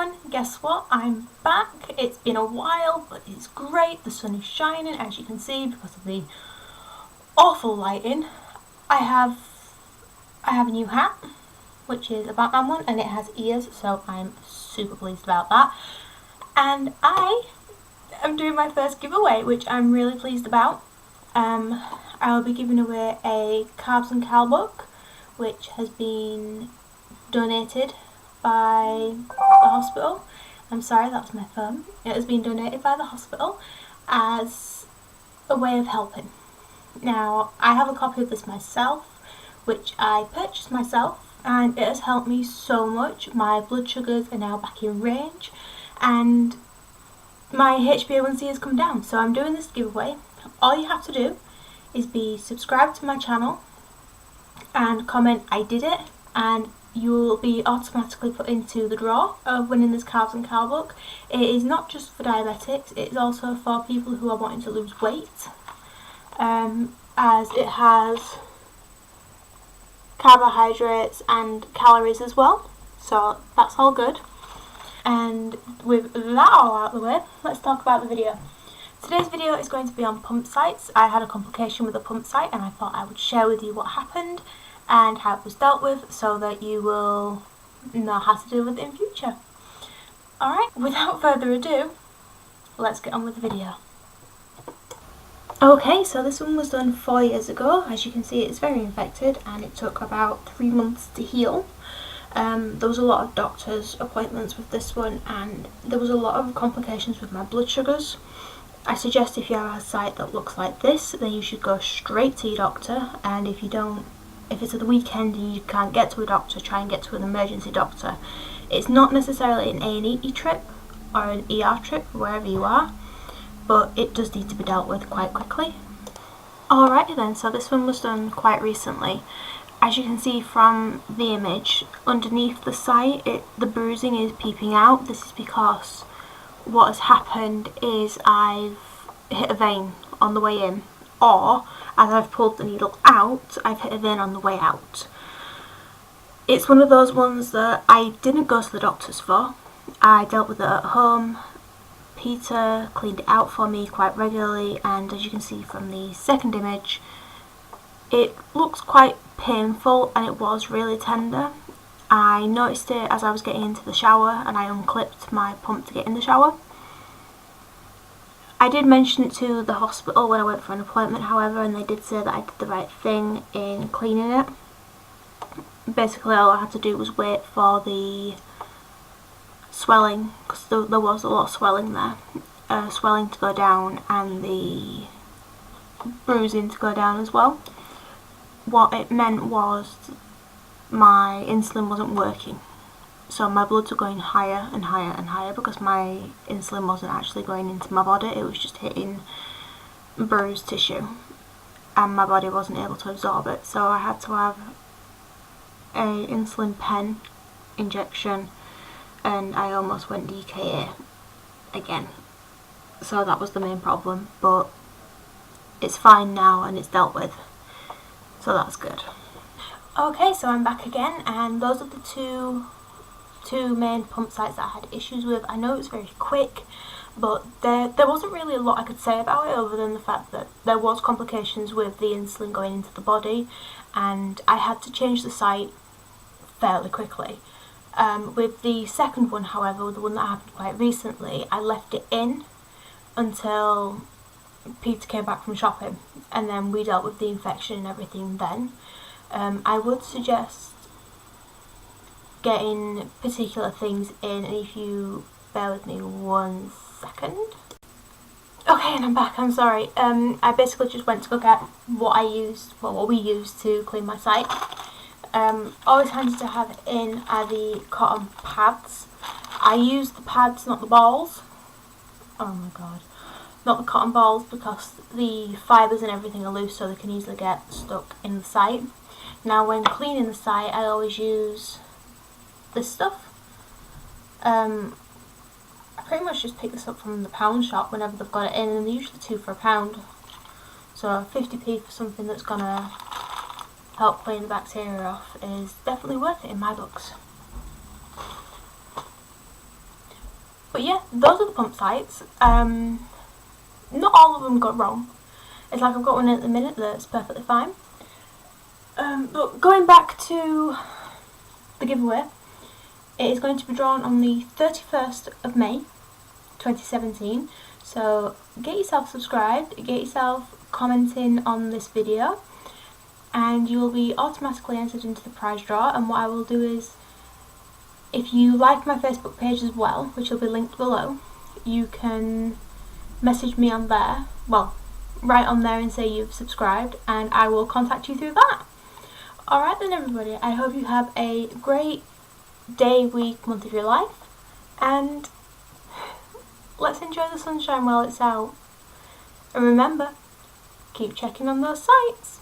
everyone, guess what? I'm back. It's been a while, but it's great. The sun is shining, as you can see, because of the awful lighting. I have a new hat, which is a Batman one, and it has ears, so I'm super pleased about that. And I am doing my first giveaway, which I'm really pleased about. I will be giving away a Carbs and Cal book, which has been donated by the hospital. I'm sorry, that's my phone. It has been donated by the hospital as a way of helping. Now, I have a copy of this myself, which I purchased myself, and it has helped me so much. My blood sugars are now back in range, and my HbA1c has come down. So I'm doing this giveaway. All you have to do is be subscribed to my channel and comment "I did it," and you will be automatically put into the draw of winning this Carbs and Cal book. It is not just for diabetics, it is also for people who are wanting to lose weight, as it has carbohydrates and calories as well, so that's all good. And with that all out of the way, let's talk about the video. Today's video is going to be on pump sites. I had a complication with a pump site, and I thought I would share with you what happened and how it was dealt with, so that you will know how to deal with it in future. Alright, without further ado, let's get on with the video. Okay, so this one was done 4 years ago. As you can see, it's very infected and it took about 3 months to heal. There was a lot of doctor's appointments with this one, and there was a lot of complications with my blood sugars. I suggest if you have a site that looks like this, then you should go straight to your doctor, and if it's at the weekend and you can't get to a doctor, try and get to an emergency doctor. It's not necessarily an A&E trip or an ER trip, wherever you are, but it does need to be dealt with quite quickly. Alrighty then, so this one was done quite recently. As you can see from the image, underneath the site, the bruising is peeping out. This is because what has happened is I've hit a vein on the way in, or as I've pulled the needle out, I've hit a vein on the way out. It's one of those ones that I didn't go to the doctors for. I dealt with it at home. Peter cleaned it out for me quite regularly, and as you can see from the second image, it looks quite painful and it was really tender. I noticed it as I was getting into the shower, and I unclipped my pump to get in the shower. I did mention it to the hospital when I went for an appointment, however, and they did say that I did the right thing in cleaning it. Basically all I had to do was wait for the swelling, because there was a lot of swelling there, swelling to go down and the bruising to go down as well. What it meant was my insulin wasn't working, so my bloods were going higher and higher and higher because my insulin wasn't actually going into my body, it was just hitting bruised tissue and my body wasn't able to absorb it. So I had to have an insulin pen injection, and I almost went DKA again. So that was the main problem, but it's fine now and it's dealt with, so that's good. Okay, so I'm back again, and those are the two main pump sites that I had issues with. I know it was very quick, but there wasn't really a lot I could say about it other than the fact that there was complications with the insulin going into the body, and I had to change the site fairly quickly. With the second one, however, the one that happened quite recently, I left it in until Peter came back from shopping, and then we dealt with the infection and everything then. I would suggest getting particular things in, and if you bear with me 1 second. Okay, and I'm back, I'm sorry. I basically just went to go get what we used to clean my site. Always handy to have in are the cotton pads. I use the pads, not the balls. Oh my god. Not the cotton balls, because the fibres and everything are loose, so they can easily get stuck in the site. Now when cleaning the site, I always use this stuff. I pretty much just pick this up from the pound shop whenever they've got it in, and they're usually 2 for £1. So 50p for something that's gonna help clean the bacteria off is definitely worth it in my books. But yeah, those are the pump sites. Not all of them got wrong. It's like I've got one at the minute that's perfectly fine. But going back to the giveaway, it is going to be drawn on the 31st of May 2017. So get yourself subscribed, get yourself commenting on this video, and you will be automatically entered into the prize draw. And what I will do is, if you like my Facebook page as well, which will be linked below, you can message me on there, well, write on there and say you've subscribed, and I will contact you through that. Alright then everybody, I hope you have a great day, week, month of your life, and let's enjoy the sunshine while it's out. And remember, keep checking on those sites.